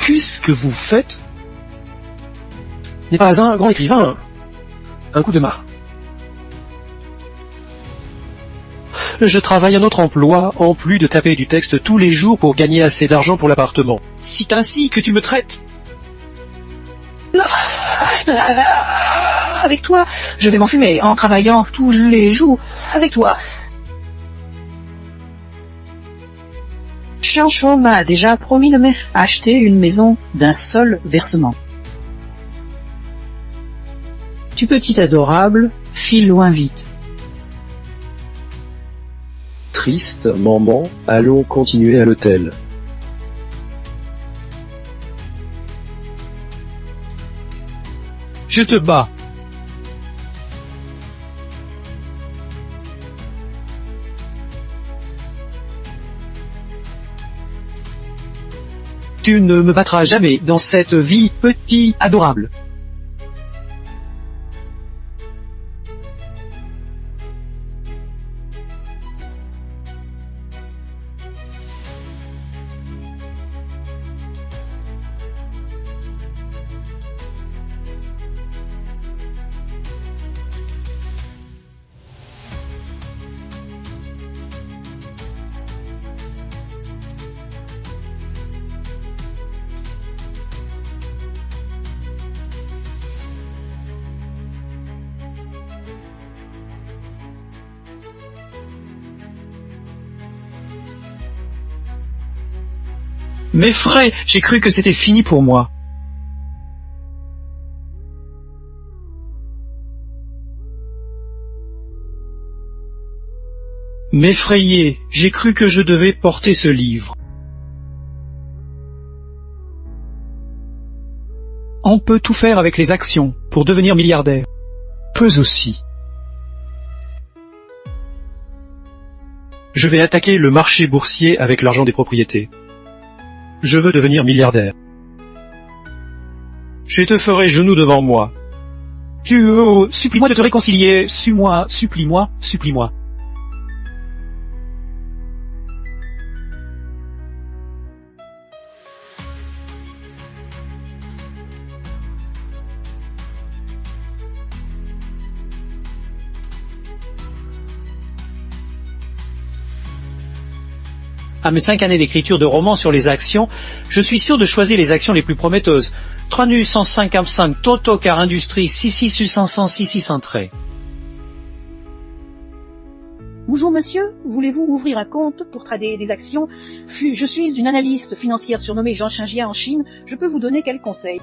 Qu'est-ce que vous faites? N'est pas un grand écrivain. Un coup de main. Je travaille un autre emploi, en plus de taper du texte tous les jours pour gagner assez d'argent pour l'appartement. C'est ainsi que tu me traites? Avec toi, je vais m'enfumer en travaillant tous les jours avec toi. Chancho m'a déjà promis de m'acheter une maison d'un seul versement. Tu petit adorable, file loin vite. Triste, maman, allons continuer à l'hôtel. Je te bats. Tu ne me battras jamais dans cette vie, petit adorable. Mes frais, j'ai cru que c'était fini pour moi. M'effrayer, j'ai cru que je devais porter ce livre. On peut tout faire avec les actions pour devenir milliardaire. Peu aussi. Je vais attaquer le marché boursier avec l'argent des propriétés. Je veux devenir milliardaire. Je te ferai genou devant moi. Supplie-moi de te réconcilier. Supplie-moi, supplie-moi. À mes 5 années d'écriture de romans sur les actions, je suis sûr de choisir les actions les plus prometteuses. Tranu 155 Toto car industrie 66 Bonjour monsieur, voulez-vous ouvrir un compte pour trader des actions? Je suis une analyste financière surnommée Jean Chingia en Chine, je peux vous donner quelques conseils.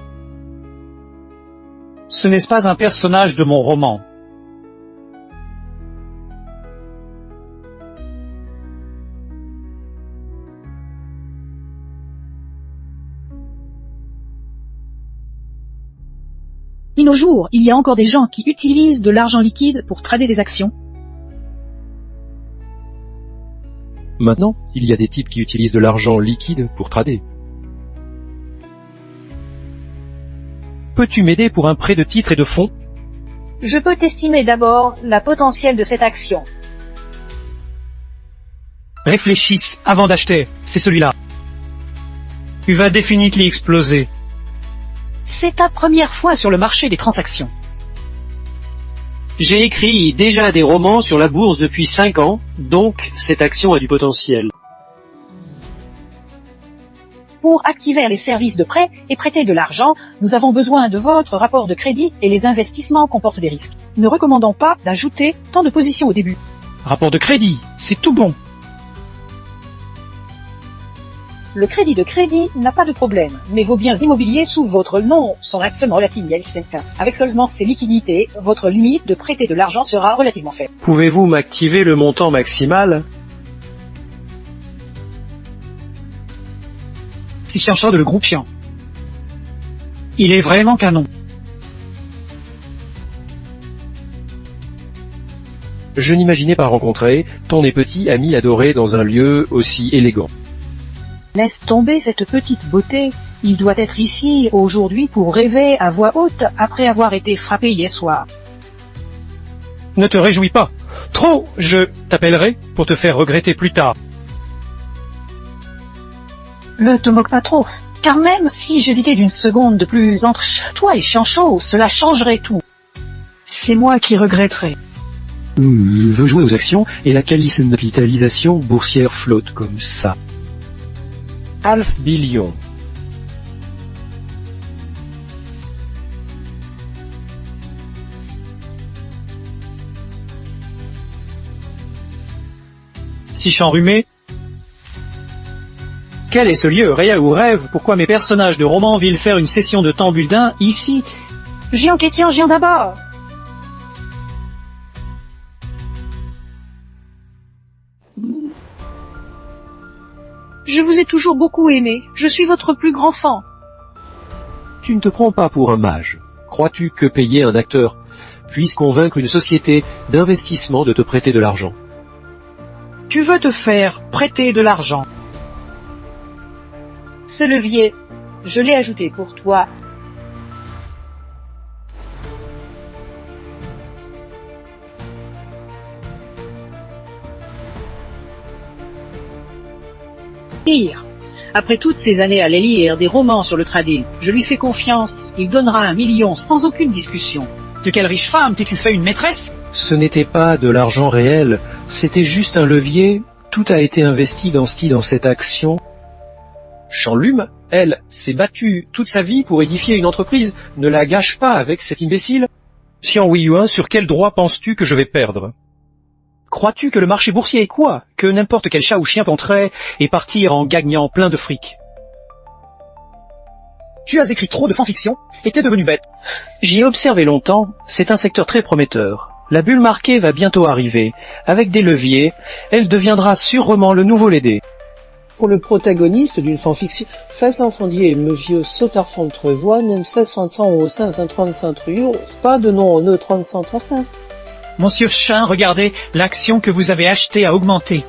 Ce n'est pas un personnage de mon roman. De nos jours, il y a encore des gens qui utilisent de l'argent liquide pour trader des actions. Maintenant, il y a des types qui utilisent de l'argent liquide pour trader. Peux-tu m'aider pour un prêt de titres et de fonds? Je peux t'estimer d'abord la potentielle de cette action. Réfléchisse avant d'acheter, c'est celui-là. Tu vas définitivement exploser. C'est ta première fois sur le marché des transactions. J'ai écrit déjà des romans sur la bourse depuis 5 ans, donc cette action a du potentiel. Pour activer les services de prêt et prêter de l'argent, nous avons besoin de votre rapport de crédit et les investissements comportent des risques. Ne recommandons pas d'ajouter tant de positions au début. Rapport de crédit, c'est tout bon. Le crédit de crédit n'a pas de problème, mais vos biens immobiliers sous votre nom sont seulement relativement certains. Avec seulement ces liquidités, votre limite de prêter de l'argent sera relativement faible. Pouvez-vous m'activer le montant maximal? C'est chercheur de le groupe Chiant. Il est vraiment canon. Je n'imaginais pas rencontrer ton et petit ami adoré dans un lieu aussi élégant. Laisse tomber cette petite beauté. Il doit être ici aujourd'hui pour rêver à voix haute après avoir été frappé hier soir. Ne te réjouis pas. Trop, je t'appellerai pour te faire regretter plus tard. Ne te moque pas trop. Car même si j'hésitais d'une seconde de plus entre toi et Chanchot, cela changerait tout. C'est moi qui regretterais. Veut jouer aux actions et la capitalisation boursière flotte comme ça. Half billion. Si enrhumé. Quel est ce lieu, réel ou rêve? Pourquoi mes personnages de romans viennent faire une session de tambouldin ici? Géant Kétian, géant d'abord. Je vous ai toujours beaucoup aimé. Je suis votre plus grand fan. Tu ne te prends pas pour un mage. Crois-tu que payer un acteur puisse convaincre une société d'investissement de te prêter de l'argent? Tu veux te faire prêter de l'argent. Ce levier, je l'ai ajouté pour toi. Pire. Après toutes ces années à les lire des romans sur le trading, je lui fais confiance. Il donnera 1 million sans aucune discussion. De quelle riche femme t'es-tu fait une maîtresse? Ce n'était pas de l'argent réel, c'était juste un levier. Tout a été investi dans cette action. Chanlume, elle, s'est battue toute sa vie pour édifier une entreprise. Ne la gâche pas avec cet imbécile. Xian Weiyuan, sur quel droit penses-tu que je vais perdre? Crois-tu que le marché boursier est quoi? Que n'importe quel chat ou chien peut entrer et partir en gagnant plein de fric? Tu as écrit trop de fanfiction et t'es devenu bête. J'y ai observé longtemps, c'est un secteur très prometteur. La bulle marquée va bientôt arriver. Avec des leviers, elle deviendra sûrement le nouveau Lédé. Pour le protagoniste d'une fanfiction, face enfondier, monsieur Sautarfond Trevoix, nem 1600 au 535 trio, pas de nom en E3535. Monsieur Chin, regardez, l'action que vous avez achetée a augmenté.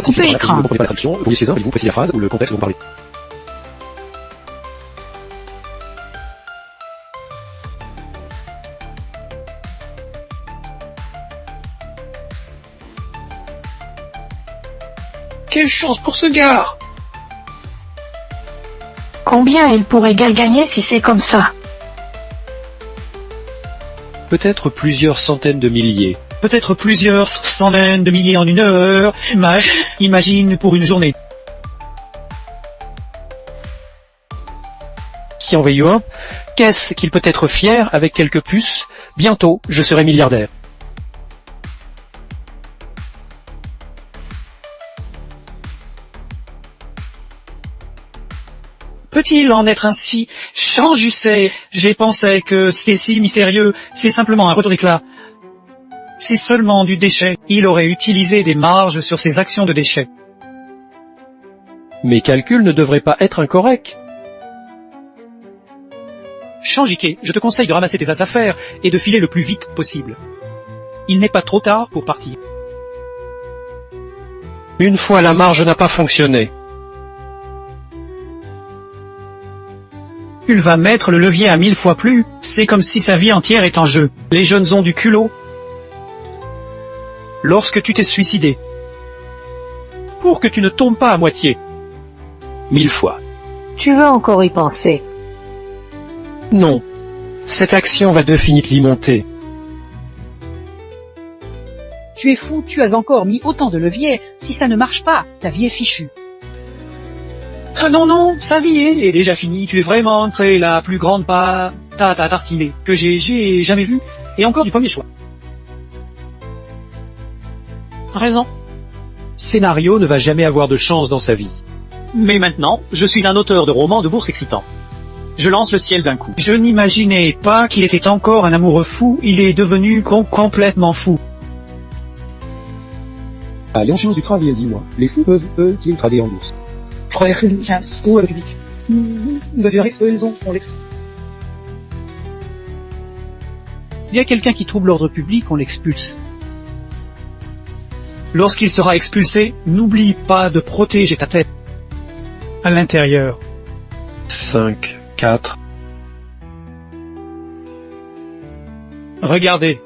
Coupez écran. Vous ne comprenez pas la traduction, vous lisez vous précisez la phrase ou le contexte dont vous parlez. Quelle chance pour ce gars! Combien il pourrait gagner si c'est comme ça? Peut-être plusieurs centaines de milliers. Peut-être plusieurs centaines de milliers en une heure. Mais imagine pour une journée. Xian Weiyuan, qu'est-ce qu'il peut être fier avec quelques puces? Bientôt, je serai milliardaire. Peut-il en être ainsi? Change, j'ai pensé que c'était si mystérieux. C'est simplement un retour d'éclat. C'est seulement du déchet. Il aurait utilisé des marges sur ses actions de déchets. Mes calculs ne devraient pas être incorrects. Changiquet, je te conseille de ramasser tes affaires et de filer le plus vite possible. Il n'est pas trop tard pour partir. Une fois la marge n'a pas fonctionné. Il va mettre le levier à 1000 fois plus. C'est comme si sa vie entière est en jeu. Les jeunes ont du culot. Lorsque tu t'es suicidé. Pour que tu ne tombes pas à moitié. 1000 fois. Tu veux encore y penser? Non. Cette action va définitivement monter. Tu es fou, tu as encore mis autant de leviers. Si ça ne marche pas, ta vie est fichue. Ah non, sa vie est déjà finie. Tu es vraiment très la plus grande pâte à tartiner que j'ai jamais vue. Et encore du premier choix. Raison. Scénario ne va jamais avoir de chance dans sa vie. Mais maintenant, je suis un auteur de romans de bourse excitant. Je lance le ciel d'un coup. Je n'imaginais pas qu'il était encore un amoureux fou. Il est devenu complètement fou. Allez, on change du travail, dis-moi. Les fous peuvent-ils trader en bourse? Frère, ou le public. Vous avez raison, on laisse. Il y a quelqu'un qui trouble l'ordre public, on l'expulse. Lorsqu'il sera expulsé, n'oublie pas de protéger ta tête. À l'intérieur. 5, 4. Regardez.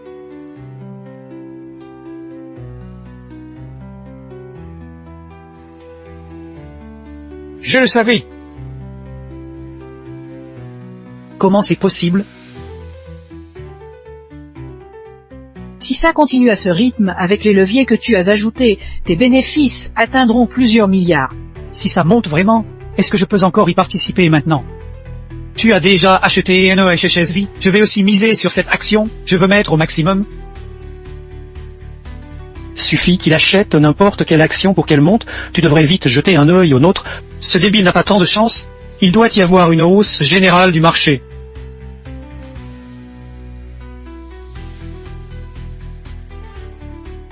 Je le savais. Comment c'est possible? Si ça continue à ce rythme, avec les leviers que tu as ajoutés, tes bénéfices atteindront plusieurs milliards. Si ça monte vraiment, est-ce que je peux encore y participer maintenant? Tu as déjà acheté NEHSV, je vais aussi miser sur cette action, je veux mettre au maximum. Suffit qu'il achète n'importe quelle action pour qu'elle monte, tu devrais vite jeter un œil au nôtre. Ce débile n'a pas tant de chance, il doit y avoir une hausse générale du marché.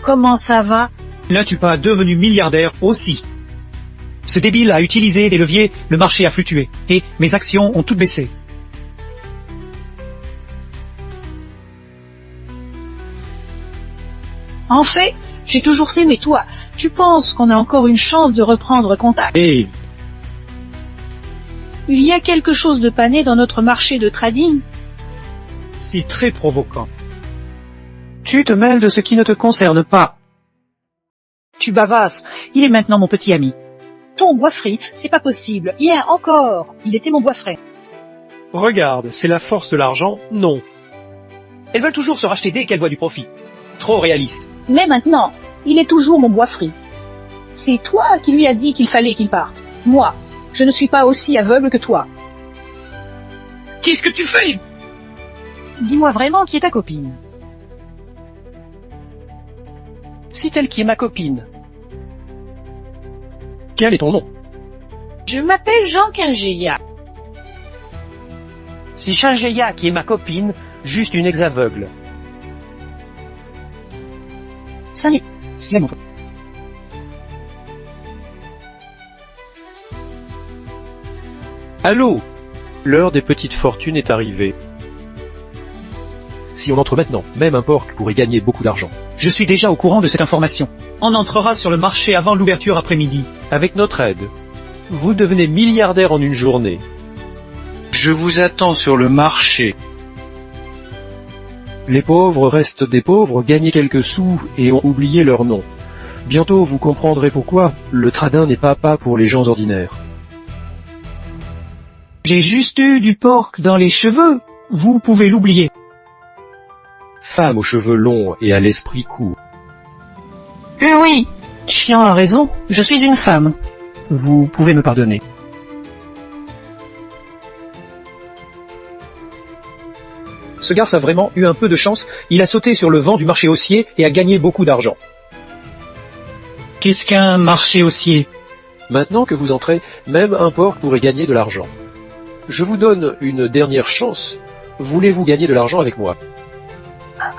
Comment ça va? Là tu pas devenu milliardaire aussi. Ce débile a utilisé des leviers, le marché a fluctué, et mes actions ont toutes baissé. En fait, j'ai toujours aimé toi. Tu penses qu'on a encore une chance de reprendre contact? Et Il y a quelque chose de pané dans notre marché de trading? C'est très provoquant. tu te mêles de ce qui ne te concerne pas. Tu bavasses. Il est maintenant mon petit ami. Ton bois-frit, c'est pas possible. Hier encore, il était mon bois-frais. Regarde, c'est la force de l'argent, non. Elles veulent toujours se racheter dès qu'elles voient du profit. Trop réaliste. Mais maintenant, il est toujours mon bois-frit. C'est toi qui lui as dit qu'il fallait qu'il parte. Moi, je ne suis pas aussi aveugle que toi. Qu'est-ce que tu fais? Dis-moi vraiment qui est ta copine. C'est elle qui est ma copine. Quel est ton nom? Je m'appelle Jean Kingeya. C'est Shingeya qui est ma copine, juste une ex-aveugle. Salut, c'est mon tour. Allô? L'heure des petites fortunes est arrivée. Si on entre maintenant, même un porc pourrait gagner beaucoup d'argent. Je suis déjà au courant de cette information. On entrera sur le marché avant l'ouverture après-midi. Avec notre aide, vous devenez milliardaire en une journée. Je vous attends sur le marché. Les pauvres restent des pauvres, gagnent quelques sous et ont oublié leur nom. Bientôt vous comprendrez pourquoi le trading n'est pas pour les gens ordinaires. J'ai juste eu du porc dans les cheveux. Vous pouvez l'oublier. Femme aux cheveux longs et à l'esprit court. Oui, Chien a raison, je suis une femme. Vous pouvez me pardonner. Ce garce a vraiment eu un peu de chance, il a sauté sur le vent du marché haussier et a gagné beaucoup d'argent. Qu'est-ce qu'un marché haussier? Maintenant que vous entrez, même un porc pourrait gagner de l'argent. Je vous donne une dernière chance. Voulez-vous gagner de l'argent avec moi?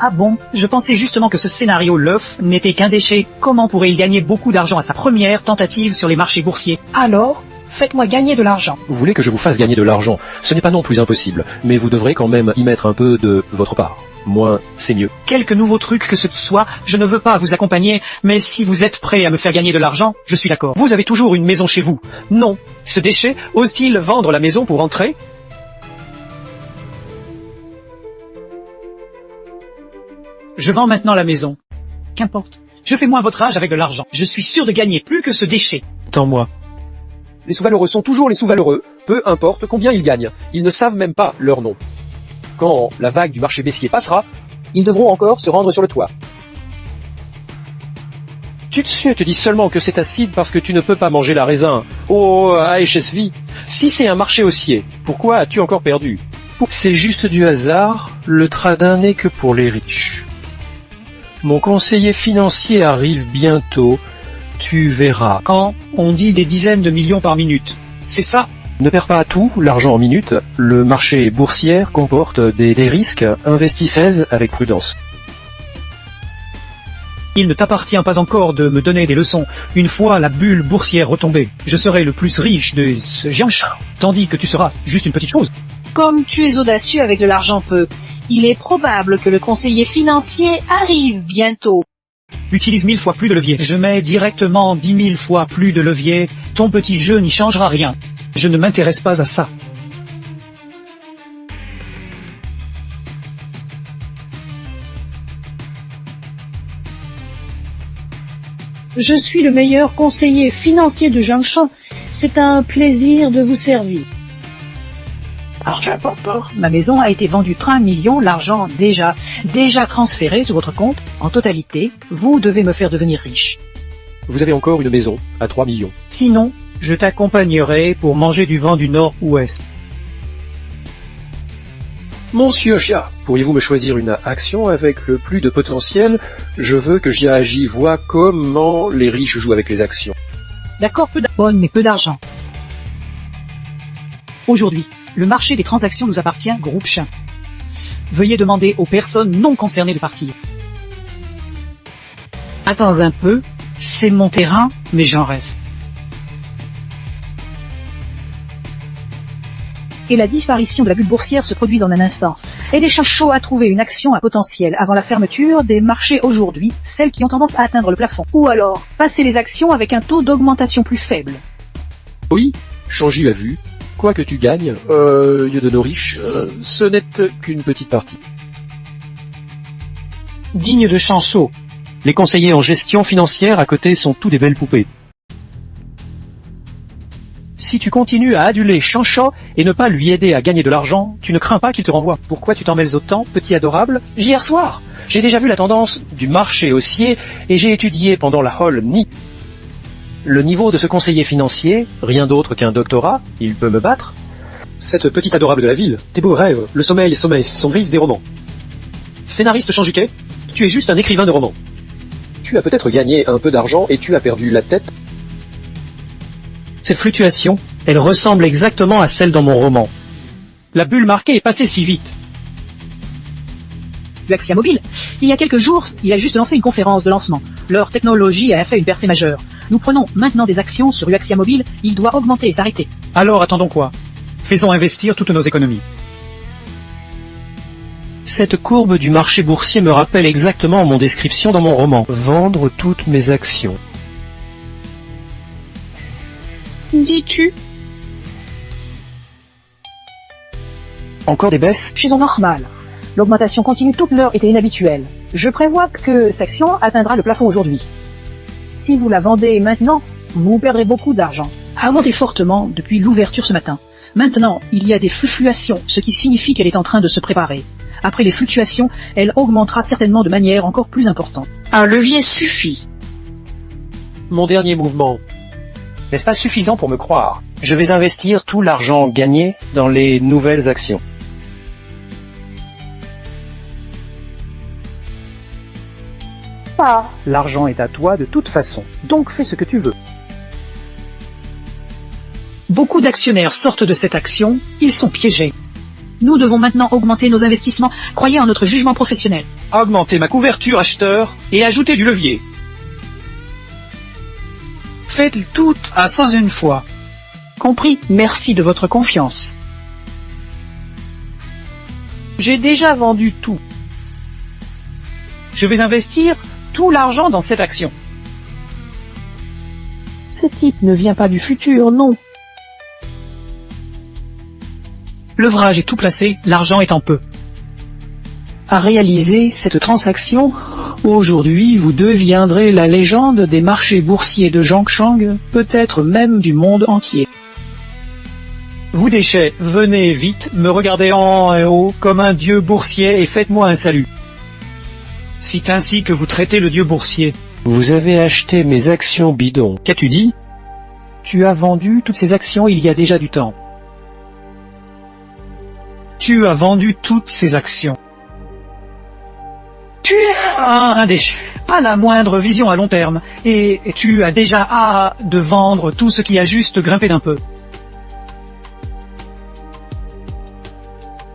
Ah bon? Je pensais justement que ce scénario l'œuf n'était qu'un déchet. Comment pourrait-il gagner beaucoup d'argent à sa première tentative sur les marchés boursiers? Alors, faites-moi gagner de l'argent. Vous voulez que je vous fasse gagner de l'argent? Ce n'est pas non plus impossible, mais vous devrez quand même y mettre un peu de votre part. Moins, c'est mieux. Quelque nouveau truc que ce soit, je ne veux pas vous accompagner, mais si vous êtes prêt à me faire gagner de l'argent, je suis d'accord. Vous avez toujours une maison chez vous. Non. Ce déchet ose-t-il vendre la maison pour entrer? Je vends maintenant la maison. Qu'importe. Je fais moins votre âge avec de l'argent. Je suis sûr de gagner plus que ce déchet. Attends-moi. Les sous-valeureux sont toujours les sous-valeureux, peu importe combien ils gagnent. Ils ne savent même pas leur nom. Quand la vague du marché baissier passera, ils devront encore se rendre sur le toit. Tu te dis seulement que c'est acide parce que tu ne peux pas manger la raisin. Oh, AHSV, si c'est un marché haussier, pourquoi as-tu encore perdu? C'est juste du hasard, le trading n'est que pour les riches. Mon conseiller financier arrive bientôt, tu verras. Quand on dit des dizaines de millions par minute, c'est ça? Ne perds pas tout l'argent en minutes, le marché boursier comporte des risques, investissez avec prudence. Il ne t'appartient pas encore de me donner des leçons. Une fois la bulle boursière retombée, je serai le plus riche de ce Jiangshan, tandis que tu seras juste une petite chose. Comme tu es audacieux avec de l'argent peu, il est probable que le conseiller financier arrive bientôt. Utilise 1000 fois plus de levier. Je mets directement 10 000 fois plus de levier. Ton petit jeu n'y changera rien. Je ne m'intéresse pas à ça. Je suis le meilleur conseiller financier de Jiangshan. C'est un plaisir de vous servir. Alors qu'importe, ma maison a été vendue 3 millions, l'argent déjà transféré sur votre compte en totalité. Vous devez me faire devenir riche. Vous avez encore une maison à 3 millions. Sinon, je t'accompagnerai pour manger du vent du nord-ouest. Monsieur Chia, pourriez-vous me choisir une action avec le plus de potentiel? Je veux que Jia Aji voit comment les riches jouent avec les actions. D'accord, bonne mais peu d'argent. Aujourd'hui, le marché des transactions nous appartient, groupe Chien. Veuillez demander aux personnes non concernées de partir. Attends un peu, c'est mon terrain, mais j'en reste. Et la disparition de la bulle boursière se produit en un instant. Et des cherchent chaud à trouver une action à potentiel avant la fermeture des marchés aujourd'hui, celles qui ont tendance à atteindre le plafond. Ou alors, passer les actions avec un taux d'augmentation plus faible. Oui, Changi a vu. Quoi que tu gagnes, yeux de nos riches, ce n'est qu'une petite partie. Digne de Chanchot. Les conseillers en gestion financière à côté sont tous des belles poupées. Si tu continues à aduler Chanchot et ne pas lui aider à gagner de l'argent, tu ne crains pas qu'il te renvoie. Pourquoi tu t'en mêles autant, petit adorable? Hier soir, j'ai déjà vu la tendance du marché haussier et j'ai étudié pendant la Hall Ni. Le niveau de ce conseiller financier, rien d'autre qu'un doctorat, il peut me battre. Cette petite adorable de la ville, tes beaux rêves, le sommeil sombrise des romans. Scénariste Chanjuquet, tu es juste un écrivain de romans. Tu as peut-être gagné un peu d'argent et tu as perdu la tête. Cette fluctuation, elle ressemble exactement à celle dans mon roman. La bulle marquée est passée si vite. Uaxia Mobile, il y a quelques jours, il a juste lancé une conférence de lancement. Leur technologie a fait une percée majeure. Nous prenons maintenant des actions sur Uaxia Mobile, il doit augmenter et s'arrêter. Alors attendons quoi? Faisons investir toutes nos économies. Cette courbe du marché boursier me rappelle exactement mon description dans mon roman. Vendre toutes mes actions. Dis-tu? Encore des baisses? Je suis en normal. L'augmentation continue toute l'heure était inhabituelle. Je prévois que cette action atteindra le plafond aujourd'hui. Si vous la vendez maintenant, vous perdrez beaucoup d'argent. A augmenté fortement depuis l'ouverture ce matin. Maintenant, il y a des fluctuations, ce qui signifie qu'elle est en train de se préparer. Après les fluctuations, elle augmentera certainement de manière encore plus importante. Un levier suffit. Mon dernier mouvement. N'est-ce pas suffisant pour me croire? Je vais investir tout l'argent gagné dans les nouvelles actions. Pas. L'argent est à toi de toute façon, donc fais ce que tu veux. Beaucoup d'actionnaires sortent de cette action, ils sont piégés. Nous devons maintenant augmenter nos investissements, croyez en notre jugement professionnel. Augmenter ma couverture acheteur et ajouter du levier. Faites tout à 101 fois. Compris, merci de votre confiance. J'ai déjà vendu tout. Je vais investir tout l'argent dans cette action. Ce type ne vient pas du futur, non. L'ouvrage est tout placé, l'argent est en peu. À réaliser cette transaction, aujourd'hui vous deviendrez la légende des marchés boursiers de Zhangshang, peut-être même du monde entier. Vous déchets, venez vite, me regardez en haut comme un dieu boursier et faites-moi un salut. C'est ainsi que vous traitez le dieu boursier. Vous avez acheté mes actions bidons. Qu'as-tu dit? Tu as vendu toutes ces actions il y a déjà du temps. Tu as vendu toutes ces actions. Tu as un déchet, pas la moindre vision à long terme, et tu as déjà hâte de vendre tout ce qui a juste grimpé d'un peu.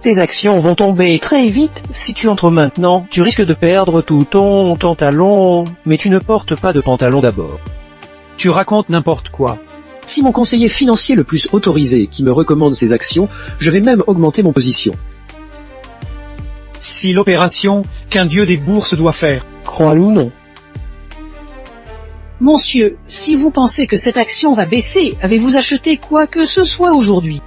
Tes actions vont tomber très vite. Si tu entres maintenant, tu risques de perdre tout ton pantalon, mais tu ne portes pas de pantalon d'abord. Tu racontes n'importe quoi. Si mon conseiller financier le plus autorisé qui me recommande ces actions, je vais même augmenter mon position. Si l'opération qu'un dieu des bourses doit faire. Crois-le ou non. Monsieur, si vous pensez que cette action va baisser, avez-vous acheté quoi que ce soit aujourd'hui?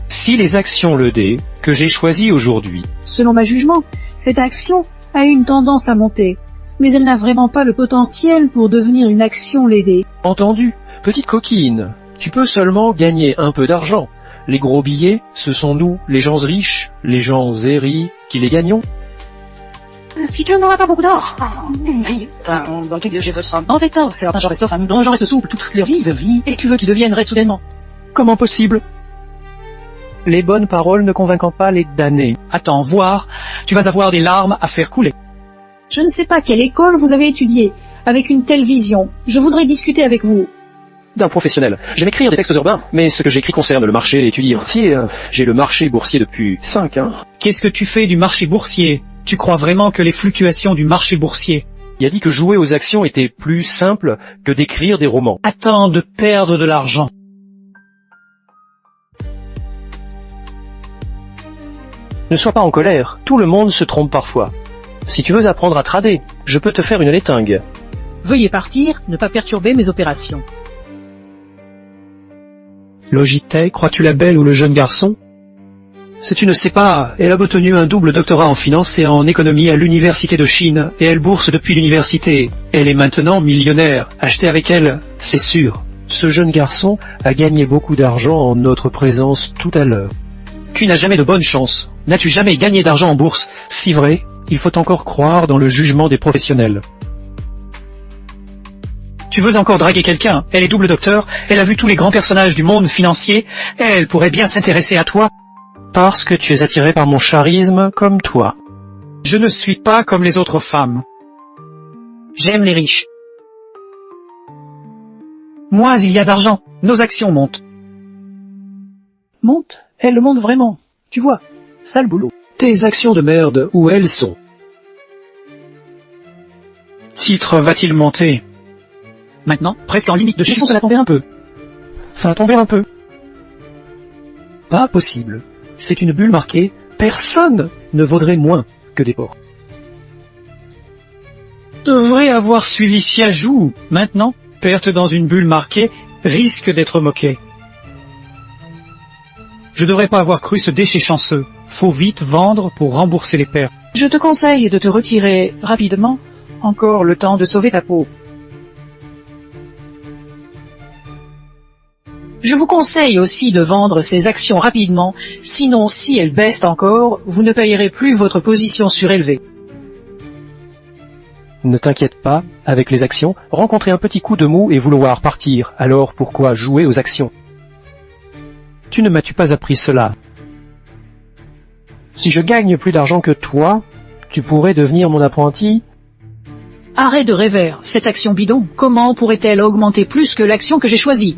Si les actions le D que j'ai choisi aujourd'hui. Selon ma jugement, cette action a une tendance à monter, mais elle n'a vraiment pas le potentiel pour devenir une action LED. Entendu. Petite coquine, tu peux seulement gagner un peu d'argent. Les gros billets, ce sont nous, les gens riches, les gens aisés, qui les gagnons. Si tu n'auras pas beaucoup d'or, en fait, certains gens restent femmes, dont les gens restent souples toute leur vie, et tu veux qu'ils deviennent raides soudainement. Comment possible? Les bonnes paroles ne convainquant pas les damnés. Attends, voir, tu vas avoir des larmes à faire couler. Je ne sais pas quelle école vous avez étudié, avec une telle vision. Je voudrais discuter avec vous. D'un professionnel. J'aime écrire des textes urbains, mais ce que j'écris concerne le marché et tu dis, si, j'ai le marché boursier depuis 5 ans. Qu'est-ce que tu fais du marché boursier? Tu crois vraiment que les fluctuations du marché boursier? Il a dit que jouer aux actions était plus simple que d'écrire des romans. Attends de perdre de l'argent. Ne sois pas en colère, tout le monde se trompe parfois. Si tu veux apprendre à trader, je peux te faire une létingue. Veuillez partir, ne pas perturber mes opérations. Logitech, crois-tu la belle ou le jeune garçon? Si tu ne sais pas, elle a obtenu un double doctorat en finance et en économie à l'université de Chine, et elle bourse depuis l'université. Elle est maintenant millionnaire. Acheter avec elle, c'est sûr. Ce jeune garçon a gagné beaucoup d'argent en notre présence tout à l'heure. Qui n'a jamais de bonne chance? N'as-tu jamais gagné d'argent en bourse? Si vrai, il faut encore croire dans le jugement des professionnels. Tu veux encore draguer quelqu'un? Elle est double docteur, elle a vu tous les grands personnages du monde financier, elle pourrait bien s'intéresser à toi. Parce que tu es attiré par mon charisme comme toi. Je ne suis pas comme les autres femmes. J'aime les riches. Moins il y a d'argent, nos actions montent. Monte? Elle monte vraiment. Tu vois, sale boulot. Tes actions de merde, où elles sont? Titre va-t-il monter? Maintenant, presque en limite de chute. Laissons cela tomber un peu. Enfin, tomber un peu. Pas possible. C'est une bulle marquée, personne ne vaudrait moins que des porcs. Devrait avoir suivi Siajou. Maintenant, perte dans une bulle marquée, risque d'être moqué. Je devrais pas avoir cru ce déchet chanceux. Faut vite vendre pour rembourser les pertes. Je te conseille de te retirer rapidement. Encore le temps de sauver ta peau. Je vous conseille aussi de vendre ces actions rapidement, sinon si elles baissent encore, vous ne payerez plus votre position surélevée. Ne t'inquiète pas, avec les actions, rencontrer un petit coup de mou et vouloir partir, alors pourquoi jouer aux actions? Tu ne m'as-tu pas appris cela? Si je gagne plus d'argent que toi, tu pourrais devenir mon apprenti? Arrête de rêver, cette action bidon, comment pourrait-elle augmenter plus que l'action que j'ai choisie?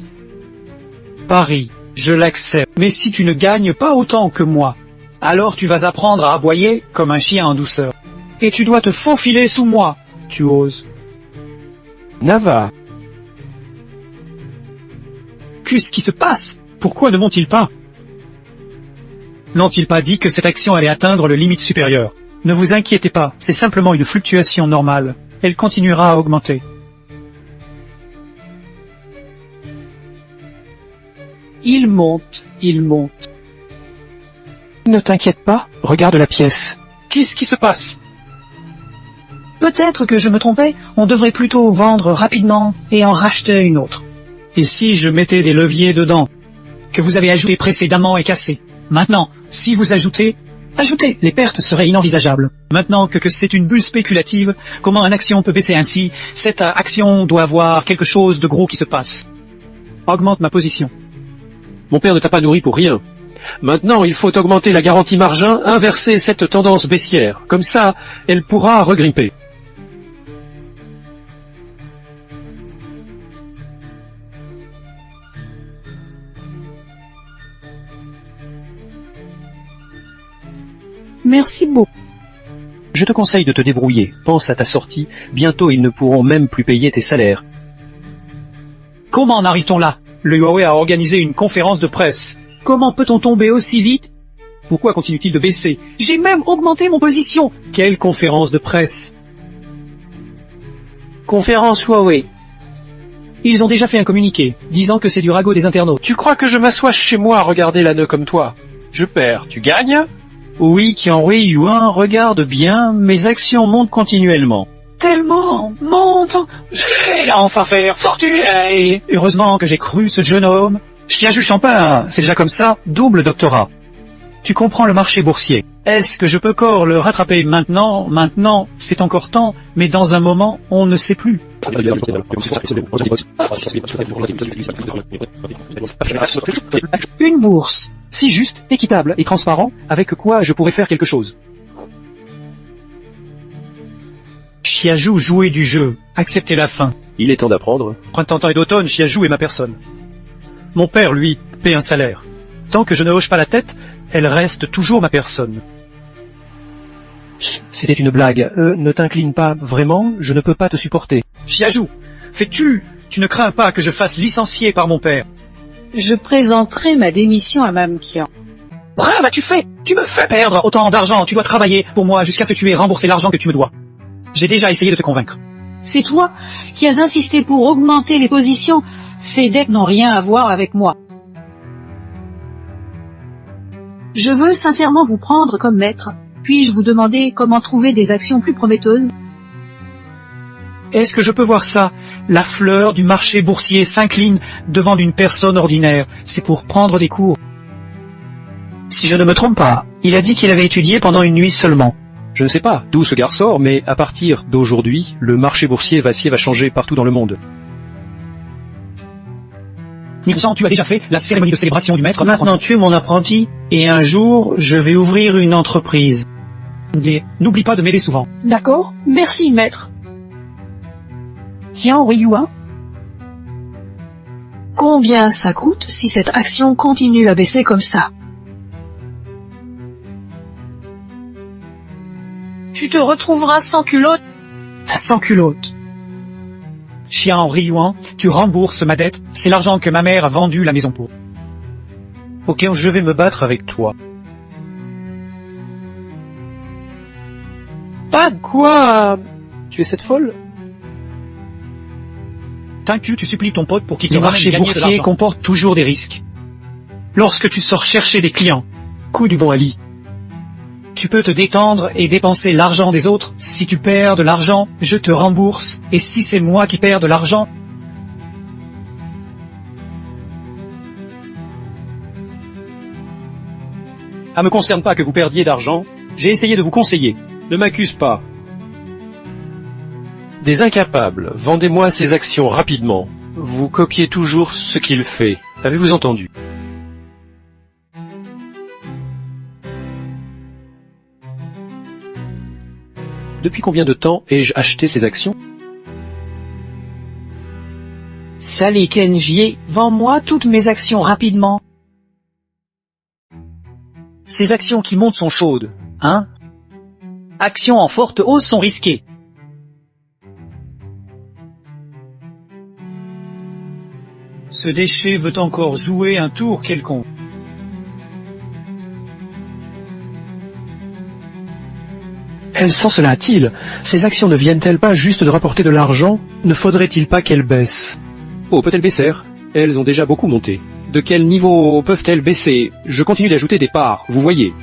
Paris, je l'accepte. Mais si tu ne gagnes pas autant que moi, alors tu vas apprendre à aboyer comme un chien en douceur. Et tu dois te faufiler sous moi. Tu oses. Nava. Qu'est-ce qui se passe? Pourquoi ne monte-t-il pas? N'ont-ils pas dit que cette action allait atteindre le limite supérieur? Ne vous inquiétez pas, c'est simplement une fluctuation normale. Elle continuera à augmenter. Il monte, il monte. Ne t'inquiète pas, regarde la pièce. Qu'est-ce qui se passe? Peut-être que je me trompais, on devrait plutôt vendre rapidement et en racheter une autre. Et si je mettais des leviers dedans, que vous avez ajouté précédemment et cassé? Maintenant, si vous ajoutez, les pertes seraient inenvisageables. Maintenant que c'est une bulle spéculative, comment une action peut baisser ainsi? Cette action doit avoir quelque chose de gros qui se passe. Augmente ma position. Mon père ne t'a pas nourri pour rien. Maintenant, il faut augmenter la garantie margin, inverser cette tendance baissière. Comme ça, elle pourra regrimper. Merci beaucoup. Je te conseille de te débrouiller. Pense à ta sortie. Bientôt, ils ne pourront même plus payer tes salaires. Comment en arrive-t-on là? Le Huawei a organisé une conférence de presse. Comment peut-on tomber aussi vite? Pourquoi continue-t-il de baisser? J'ai même augmenté mon position. Quelle conférence de presse? Conférence Huawei. Ils ont déjà fait un communiqué, disant que c'est du ragot des internautes. Tu crois que je m'assois chez moi à regarder l'anneau comme toi? Je perds, tu gagnes? Oui, Qianhui Yuan, regarde bien, mes actions montent continuellement. tellement monte. J'ai enfin faire fortune. Et heureusement que j'ai cru ce jeune homme. Chiaju Champin, c'est déjà comme ça, double doctorat. Tu comprends le marché boursier. Est-ce que je peux encore le rattraper maintenant? Maintenant, c'est encore temps, mais dans un moment, on ne sait plus. Une bourse. Si juste, équitable et transparent, avec quoi je pourrais faire quelque chose. Chiaju jouait du jeu, acceptez la fin. Il est temps d'apprendre. Printemps et d'automne, Chiaju est ma personne. Mon père, lui, paie un salaire. Tant que je ne hoche pas la tête, elle reste toujours ma personne. C'était une blague. Ne t'incline pas, vraiment, je ne peux pas te supporter. Chiaju, fais-tu? Tu ne crains pas que je fasse licencier par mon père? Je présenterai ma démission à Mme Kian. Bravo, as-tu fait? Tu me fais perdre autant d'argent, tu dois travailler pour moi jusqu'à ce que tu aies remboursé l'argent que tu me dois. J'ai déjà essayé de te convaincre. C'est toi qui as insisté pour augmenter les positions. Ces dettes n'ont rien à voir avec moi. Je veux sincèrement vous prendre comme maître. Puis-je vous demander comment trouver des actions plus prometteuses? Est-ce que je peux voir ça? La fleur du marché boursier s'incline devant une personne ordinaire. C'est pour prendre des cours. Si je ne me trompe pas, il a dit qu'il avait étudié pendant une nuit seulement. Je ne sais pas d'où ce gars sort, mais à partir d'aujourd'hui, le marché boursier va changer partout dans le monde. Nixon, tu as déjà fait la cérémonie de célébration du maître. Maintenant tu es mon apprenti, et un jour, je vais ouvrir une entreprise. N'oublie pas de m'aider souvent. D'accord, merci maître. Kian Ryuan. Combien ça coûte si cette action continue à baisser comme ça? Tu te retrouveras sans culotte. Sans culotte. Chien Ryuan, tu rembourses ma dette, c'est l'argent que ma mère a vendu la maison pour. Ok, je vais me battre avec toi. Pas quoi? Tu es cette folle? T'inquiète, tu supplies ton pote pour qu'il te Les ramène marchés gagner de boursiers l'argent. Comportent toujours des risques. Lorsque tu sors chercher des clients, Coup du bon Ali. tu peux te détendre et dépenser l'argent des autres. Si tu perds de l'argent, je te rembourse. Et si c'est moi qui perds de l'argent, Ça me concerne pas que vous perdiez d'argent. J'ai essayé de vous conseiller. Ne m'accuse pas. Des incapables, vendez-moi ces actions rapidement. Vous copiez toujours ce qu'il fait. Avez-vous entendu? Depuis combien de temps ai-je acheté ces actions? Sally Kenji, vends-moi toutes mes actions rapidement. Ces actions qui montent sont chaudes, hein? Actions en forte hausse sont risquées. Ce déchet veut encore jouer un tour quelconque. Elle sent cela a-t-il? Ces actions ne viennent-elles pas juste de rapporter de l'argent? Ne faudrait-il pas qu'elles baissent? Oh, peut-être baisser? Elles ont déjà beaucoup monté. De quel niveau peuvent-elles baisser? Je continue d'ajouter des parts, vous voyez.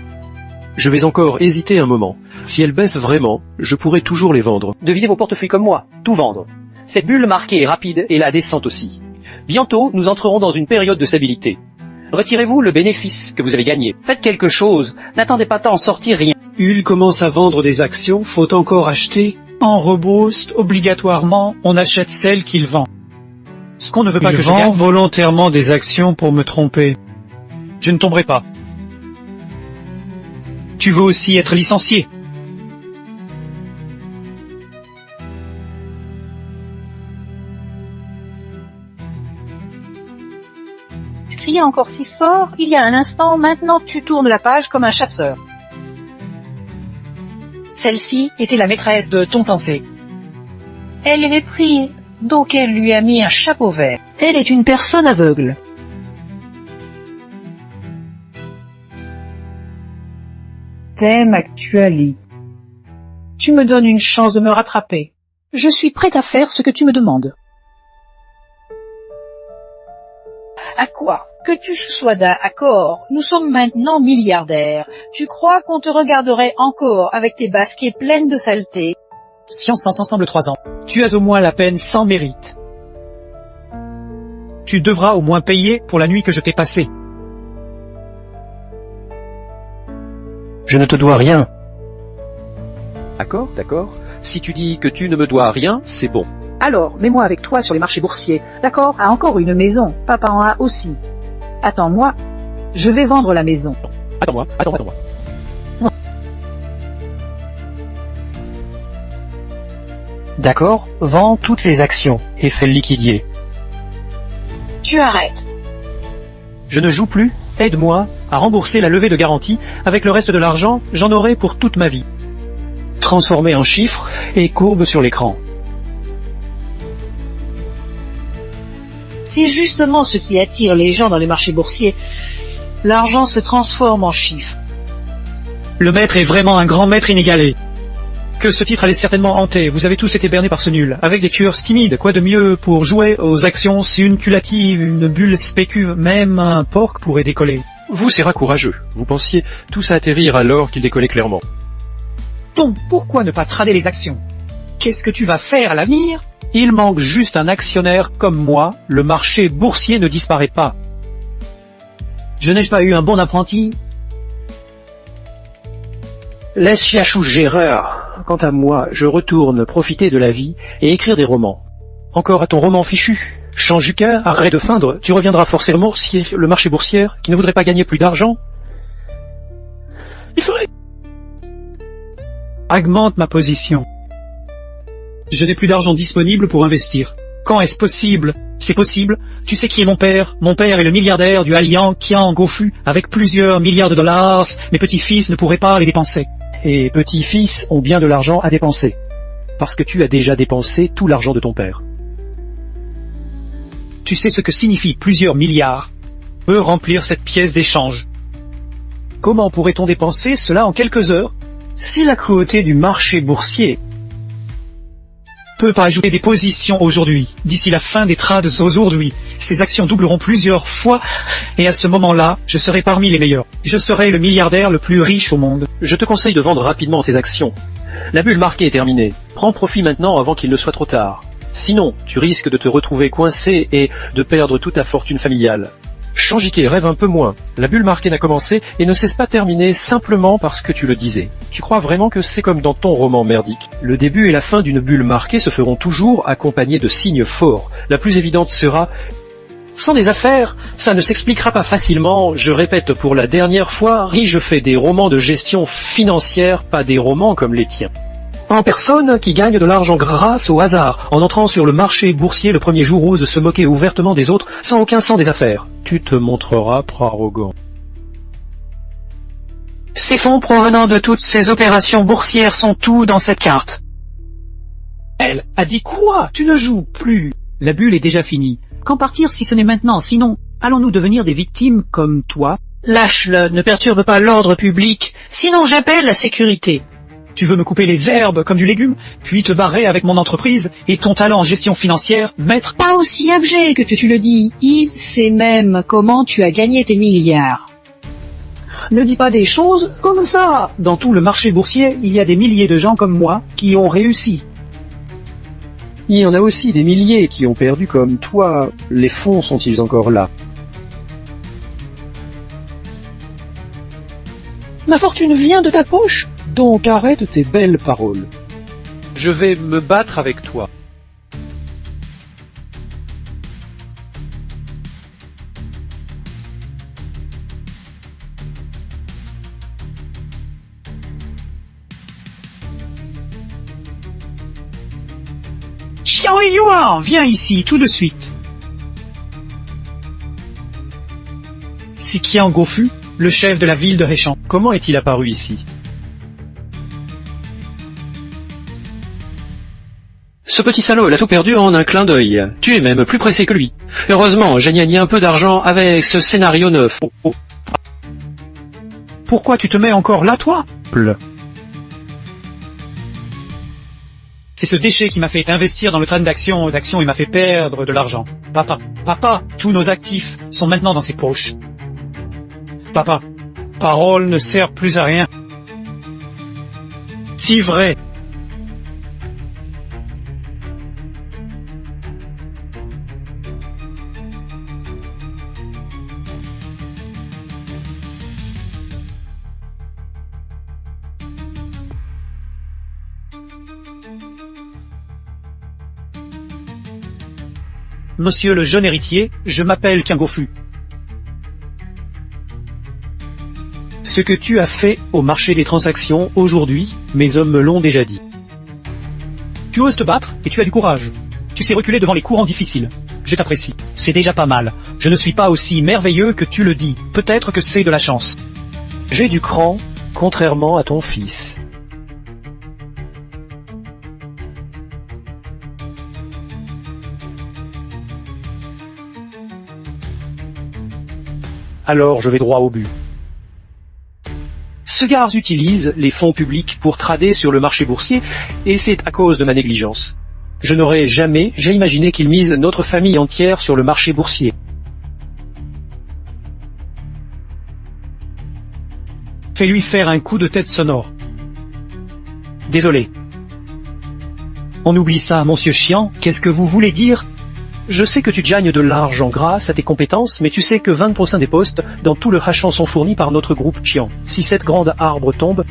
Je vais encore hésiter un moment. Si elles baissent vraiment, je pourrais toujours les vendre. Devinez vos portefeuilles comme moi, tout vendre. Cette bulle marquée est rapide et la descente aussi. Bientôt, nous entrerons dans une période de stabilité. Retirez-vous le bénéfice que vous avez gagné. Faites quelque chose, n'attendez pas tant en sortir rien. Hull commence à vendre des actions, faut encore acheter. En reboost, obligatoirement, on achète celles qu'il vend. Ce qu'on ne veut pas Il que je vend gagne. volontairement des actions pour me tromper. Je ne tomberai pas. Tu veux aussi être licencié. Tu criais encore si fort il y a un instant, maintenant tu tournes la page comme un chasseur. Celle-ci était la maîtresse de ton sensei. Elle est prise, donc elle lui a mis un chapeau vert. Elle est une personne aveugle. Thème actuali. Tu me donnes une chance de me rattraper. Je suis prête à faire ce que tu me demandes. À quoi? Que tu sois d'accord, nous sommes maintenant milliardaires. Tu crois qu'on te regarderait encore avec tes baskets pleines de saleté? Science ensemble 3 ans. Tu as au moins la peine sans mérite. Tu devras au moins payer pour la nuit que je t'ai passée. Je ne te dois rien. D'accord, d'accord. Si tu dis que tu ne me dois rien, c'est bon. Alors, mets-moi avec toi sur les marchés boursiers. D'accord? A encore une maison. Papa en a aussi. Attends-moi. Je vais vendre la maison. Attends-moi. D'accord, vends toutes les actions et fais le liquidier. Tu arrêtes. Je ne joue plus, aide-moi à rembourser la levée de garantie. Avec le reste de l'argent, j'en aurai pour toute ma vie. Transformé en chiffres et courbes sur l'écran. C'est justement ce qui attire les gens dans les marchés boursiers. L'argent se transforme en chiffres. Le maître est vraiment un grand maître inégalé. Que ce titre allait certainement hanter, vous avez tous été bernés par ce nul, avec des tueurs timides, quoi de mieux pour jouer aux actions simulatives, une bulle spécu, même un porc pourrait décoller. Vous, c'est courageux. Vous pensiez tous atterrir alors qu'il décollait clairement. Donc, pourquoi ne pas trader les actions? Qu'est-ce que tu vas faire à l'avenir? Il manque juste un actionnaire comme moi, le marché boursier ne disparaît pas. Je n'ai pas eu un bon apprenti? Laisse Chiachou Gérard. Quant à moi, je retourne profiter de la vie et écrire des romans. Encore à ton roman fichu. Chanjuca, arrête de feindre, tu reviendras forcément si le marché boursier qui ne voudrait pas gagner plus d'argent. Il faudrait... Augmente ma position. Je n'ai plus d'argent disponible pour investir. Quand est-ce possible? C'est possible. Tu sais qui est mon père? Mon père est le milliardaire du Allian Kian Gofu, avec plusieurs milliards de dollars. Mes petits-fils ne pourraient pas les dépenser. Et petits-fils ont bien de l'argent à dépenser. Parce que tu as déjà dépensé tout l'argent de ton père. Tu sais ce que signifie plusieurs milliards? Peut remplir cette pièce d'échange. Comment pourrait-on dépenser cela en quelques heures? C'est la cruauté du marché boursier. Peut pas ajouter des positions aujourd'hui. D'ici la fin des trades aujourd'hui, ces actions doubleront plusieurs fois, et à ce moment-là, je serai parmi les meilleurs. Je serai le milliardaire le plus riche au monde. Je te conseille de vendre rapidement tes actions. La bulle marquée est terminée. Prends profit maintenant avant qu'il ne soit trop tard. Sinon, tu risques de te retrouver coincé et de perdre toute ta fortune familiale. Changiquet, rêve un peu moins. La bulle marquée n'a commencé et ne cesse pas terminer simplement parce que tu le disais. Tu crois vraiment que c'est comme dans ton roman merdique? Le début et la fin d'une bulle marquée se feront toujours accompagnés de signes forts. La plus évidente sera... Sans des affaires, ça ne s'expliquera pas facilement. Je répète pour la dernière fois, je fais des romans de gestion financière, pas des romans comme les tiens. En personne qui gagne de l'argent grâce au hasard, en entrant sur le marché boursier le premier jour, ose se moquer ouvertement des autres, sans aucun sens des affaires. Tu te montreras arrogant. Ces fonds provenant de toutes ces opérations boursières sont tout dans cette carte. Elle a dit quoi? Tu ne joues plus. La bulle est déjà finie. Quand partir si ce n'est maintenant? Sinon, allons-nous devenir des victimes comme toi? Lâche-le, ne perturbe pas l'ordre public, sinon j'appelle la sécurité. Tu veux me couper les herbes comme du légume, puis te barrer avec mon entreprise et ton talent en gestion financière, maître? Pas aussi abject que tu le dis. Il sait même comment tu as gagné tes milliards. Ne dis pas des choses comme ça. Dans tout le marché boursier, il y a des milliers de gens comme moi qui ont réussi. Il y en a aussi des milliers qui ont perdu comme toi. Les fonds sont-ils encore là? Ma fortune vient de ta poche? Donc arrête tes belles paroles. Je vais me battre avec toi. Xiao Yuan, viens ici tout de suite. C'est Qian Gofu, le chef de la ville de Heishan. Comment est-il apparu ici? Ce petit salaud, il a tout perdu en un clin d'œil. Tu es même plus pressé que lui. Heureusement, j'ai gagné un peu d'argent avec ce scénario neuf. Pourquoi tu te mets encore là, toi? C'est ce déchet qui m'a fait investir dans le train d'actions et m'a fait perdre de l'argent. Papa, tous nos actifs sont maintenant dans ses poches. Papa, parole ne sert plus à rien. Si vrai. Monsieur le jeune héritier, je m'appelle Kingofu. Ce que tu as fait au marché des transactions aujourd'hui, mes hommes me l'ont déjà dit. Tu oses te battre et tu as du courage. Tu sais reculer devant les courants difficiles. Je t'apprécie. C'est déjà pas mal. Je ne suis pas aussi merveilleux que tu le dis. Peut-être que c'est de la chance. J'ai du cran, contrairement à ton fils. Alors je vais droit au but. Ce gars utilise les fonds publics pour trader sur le marché boursier, et c'est à cause de ma négligence. Je n'aurais jamais imaginé qu'il mise notre famille entière sur le marché boursier. Fais-lui faire un coup de tête sonore. Désolé. On oublie ça, monsieur Chiant. Qu'est-ce que vous voulez dire? Je sais que tu gagnes de l'argent grâce à tes compétences, mais tu sais que 20% des postes dans tout le Hachan sont fournis par notre groupe Chiant. Si cette grande arbre tombe,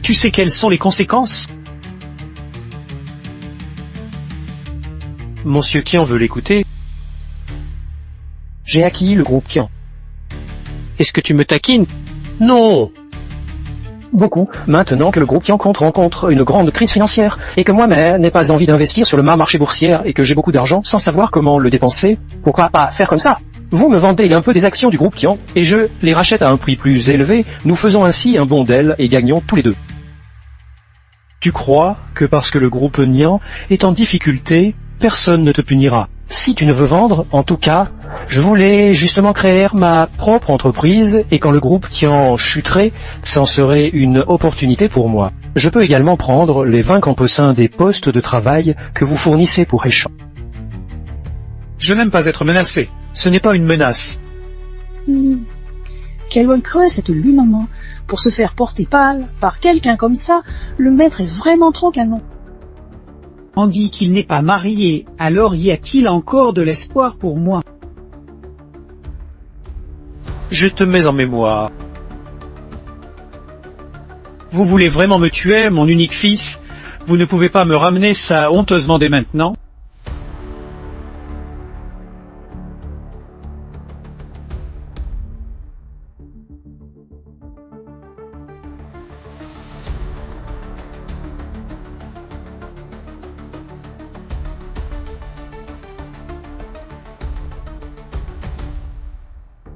tu sais quelles sont les conséquences? Monsieur Kian veut l'écouter. J'ai acquis le groupe Kian. Est-ce que tu me taquines? Non! Beaucoup, maintenant que le groupe Kian rencontre une grande crise financière, et que moi-même n'ai pas envie d'investir sur le marché boursier, et que j'ai beaucoup d'argent sans savoir comment le dépenser, pourquoi pas faire comme ça? Vous me vendez un peu des actions du groupe Kian, et je les rachète à un prix plus élevé, nous faisons ainsi un bond d'aile et gagnons tous les deux. Tu crois que parce que le groupe Nian est en difficulté, personne ne te punira? Si tu ne veux vendre, en tout cas, je voulais justement créer ma propre entreprise, et quand le groupe Kian chuterait, ça en serait une opportunité pour moi. Je peux également prendre les 20 campossins des postes de travail que vous fournissez pour Hachan. Je n'aime pas être menacé. Ce n'est pas une menace. Quelle bonne creuse cette lune, maman. Pour se faire porter pâle par quelqu'un comme ça, le maître est vraiment trop canon. On dit qu'il n'est pas marié, alors y a-t-il encore de l'espoir pour moi? Je te mets en mémoire. Vous voulez vraiment me tuer, mon unique fils? Vous ne pouvez pas me ramener ça honteusement dès maintenant?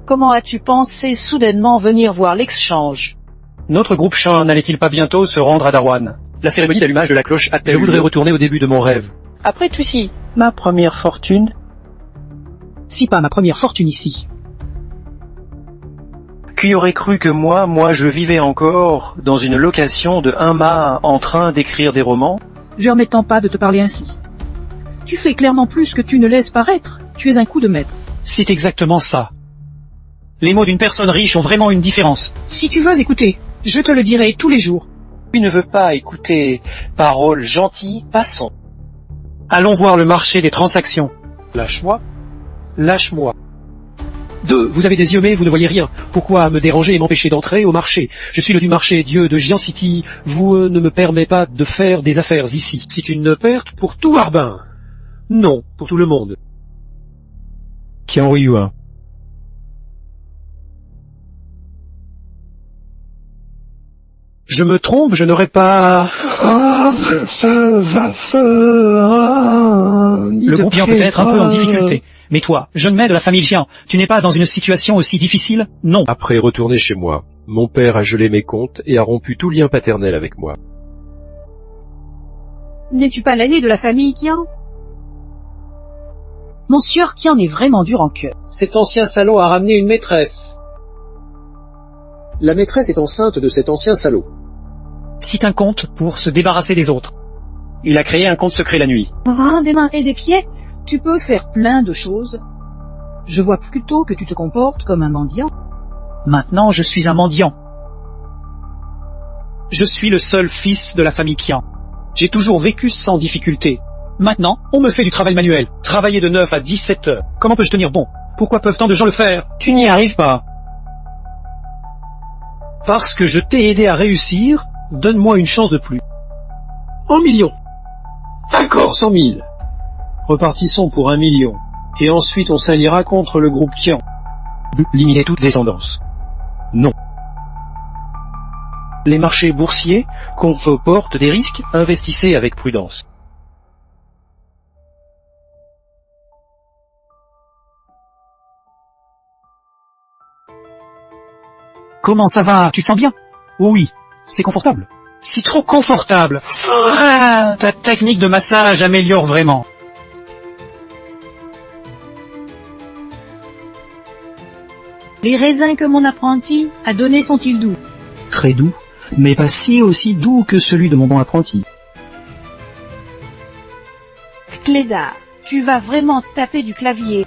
Comment as-tu pensé soudainement venir voir l'exchange? Notre groupe Chan n'allait-il pas bientôt se rendre à Darwan? La cérémonie d'allumage de la cloche a-t-elle lieu? Je voudrais retourner au début de mon rêve. Après tout si. Ma première fortune? Si pas ma première fortune ici. Qui aurait cru que moi je vivais encore dans une location de 1 mât en train d'écrire des romans? Je remettant pas de te parler ainsi. Tu fais clairement plus que tu ne laisses paraître. Tu es un coup de maître. C'est exactement ça. Les mots d'une personne riche ont vraiment une différence. Si tu veux écouter, je te le dirai tous les jours. Tu ne veux pas écouter paroles gentilles, passons. Allons voir le marché des transactions. Lâche-moi. Lâche-moi. 2. Vous avez des yeux mais vous ne voyez rien. Pourquoi me déranger et m'empêcher d'entrer au marché? Je suis le du marché, dieu de Giant City. Vous ne me permettez pas de faire des affaires ici. C'est une perte pour tout Harbin. Non, pour tout le monde. Kian Ryuan. Je me trompe, je n'aurais pas... Le groupe Jian peut être un peu en difficulté. Mais toi, jeune maître de la famille Jian, tu n'es pas dans une situation aussi difficile? Non. Après retourner chez moi, mon père a gelé mes comptes et a rompu tout lien paternel avec moi. N'es-tu pas l'aîné de la famille Kian? Mon sieur Kian est vraiment dur en cœur. Cet ancien salaud a ramené une maîtresse. La maîtresse est enceinte de cet ancien salaud. C'est un compte pour se débarrasser des autres. Il a créé un compte secret la nuit. Des mains et des pieds, tu peux faire plein de choses. Je vois plutôt que tu te comportes comme un mendiant. Maintenant, je suis un mendiant. Je suis le seul fils de la famille Kian. J'ai toujours vécu sans difficulté. Maintenant, on me fait du travail manuel. Travailler de 9 à 17 heures. Comment peux-je tenir bon? Pourquoi peuvent tant de gens le faire? Tu n'y arrives pas. Parce que je t'ai aidé à réussir, donne-moi une chance de plus. 1 million. D'accord, 100 000. Repartissons pour 1 million. Et ensuite on s'alliera contre le groupe Kian. Limiter toute descendance. Non. Les marchés boursiers comportent des risques, investissez avec prudence. Comment ça va? Tu te sens bien? Oui, c'est confortable. C'est trop confortable. Ah, ta technique de massage améliore vraiment. Les raisins que mon apprenti a donnés sont-ils doux? Très doux, mais pas si aussi doux que celui de mon bon apprenti. Cléda, tu vas vraiment taper du clavier.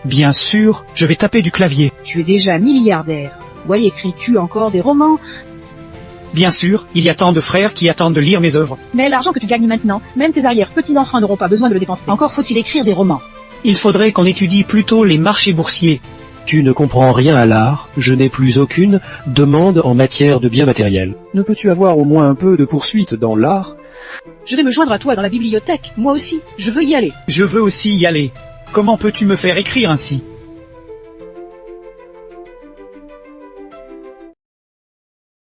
Bien sûr, je vais taper du clavier. Tu es déjà milliardaire. Ouais, écris-tu encore des romans? Bien sûr, il y a tant de frères qui attendent de lire mes œuvres. Mais l'argent que tu gagnes maintenant, même tes arrière-petits-enfants n'auront pas besoin de le dépenser. Encore faut-il écrire des romans. Il faudrait qu'on étudie plutôt les marchés boursiers. Tu ne comprends rien à l'art, je n'ai plus aucune demande en matière de biens matériels. Ne peux-tu avoir au moins un peu de poursuite dans l'art? Je vais me joindre à toi dans la bibliothèque. Moi aussi, je veux y aller. Je veux aussi y aller. Comment peux-tu me faire écrire ainsi?